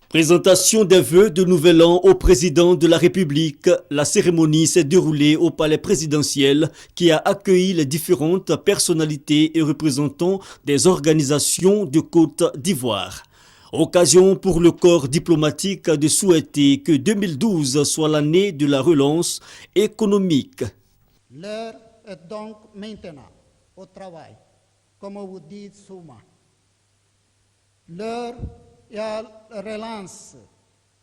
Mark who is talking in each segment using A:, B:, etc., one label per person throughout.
A: Présentation des vœux de Nouvel An au président de la République. La cérémonie s'est déroulée au palais présidentiel qui a accueilli les différentes personnalités et représentants des organisations de Côte d'Ivoire. Occasion pour le corps diplomatique de souhaiter que 2012 soit l'année de la relance économique.
B: L'heure est donc maintenant au travail, comme vous dites souvent. L'heure est à la relance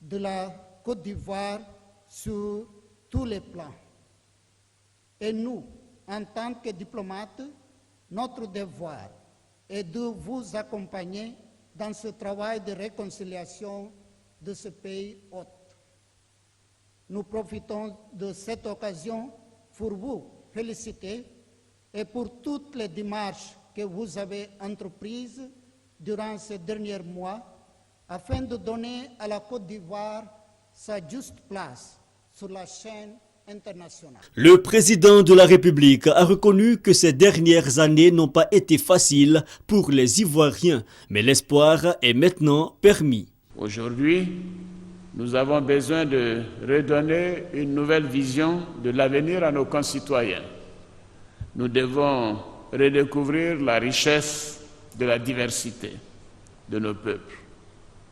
B: de la Côte d'Ivoire sur tous les plans. Et nous, en tant que diplomates, notre devoir est de vous accompagner dans ce travail de réconciliation de ce pays hôte. Nous profitons de cette occasion pour vous féliciter et pour toutes les démarches que vous avez entreprises durant ces derniers mois afin de donner à la Côte d'Ivoire sa juste place sur la scène internationale.
A: Le président de la République a reconnu que ces dernières années n'ont pas été faciles pour les Ivoiriens, mais l'espoir est maintenant permis.
C: Aujourd'hui, nous avons besoin de redonner une nouvelle vision de l'avenir à nos concitoyens. Nous devons redécouvrir la richesse de la diversité de nos peuples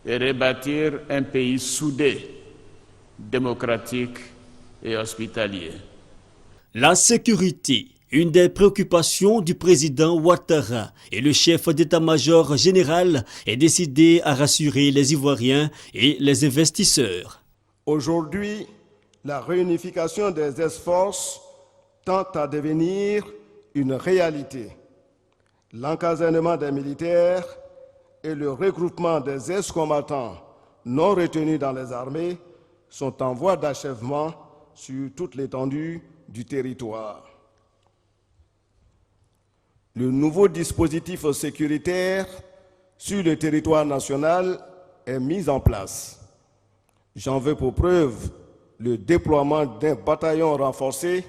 C: et rebâtir un pays soudé, démocratique et hospitalier.
A: La sécurité, une des préoccupations du président Ouattara, et le chef d'état-major général est décidé à rassurer les Ivoiriens et les investisseurs.
D: Aujourd'hui, la réunification des ex-forces tend à devenir une réalité. L'encasernement des militaires et le regroupement des ex-combattants non retenus dans les armées sont en voie d'achèvement sur toute l'étendue du territoire. Le nouveau dispositif sécuritaire sur le territoire national est mis en place. J'en veux pour preuve le déploiement d'un bataillon renforcé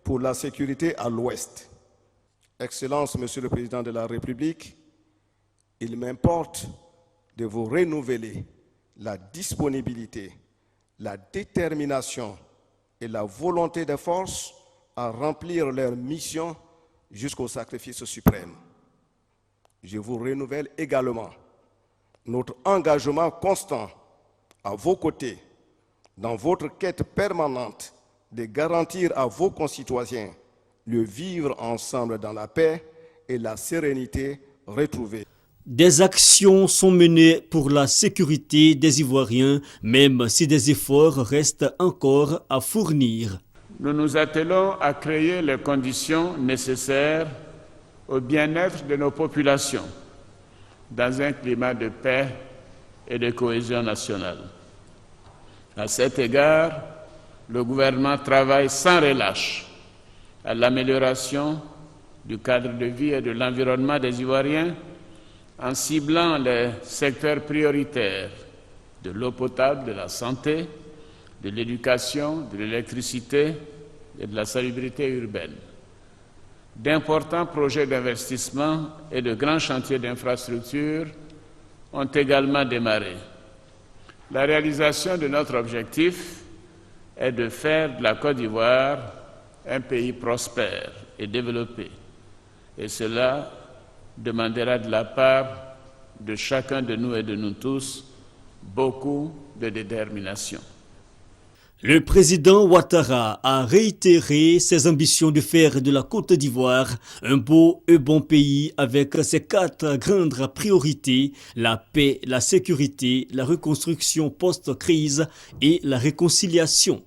D: pour la sécurité à l'Ouest. Excellence, Monsieur le Président de la République, il m'importe de vous renouveler la disponibilité, la détermination et la volonté des forces à remplir leur mission jusqu'au sacrifice suprême. Je vous renouvelle également notre engagement constant à vos côtés dans votre quête permanente de garantir à vos concitoyens le vivre ensemble dans la paix et la sérénité retrouvée.
A: Des actions sont menées pour la sécurité des Ivoiriens, même si des efforts restent encore à fournir.
C: Nous nous attelons à créer les conditions nécessaires au bien-être de nos populations dans un climat de paix et de cohésion nationale. À cet égard, le gouvernement travaille sans relâche à l'amélioration du cadre de vie et de l'environnement des Ivoiriens en ciblant les secteurs prioritaires de l'eau potable, de la santé, de l'éducation, de l'électricité et de la salubrité urbaine. D'importants projets d'investissement et de grands chantiers d'infrastructures ont également démarré. La réalisation de notre objectif est de faire de la Côte d'Ivoire un pays prospère et développé. Et cela demandera de la part de chacun de nous et de nous tous beaucoup de détermination.
A: Le président Ouattara a réitéré ses ambitions de faire de la Côte d'Ivoire un beau et bon pays avec ses 4 grandes priorités: la paix, la sécurité, la reconstruction post-crise et la réconciliation.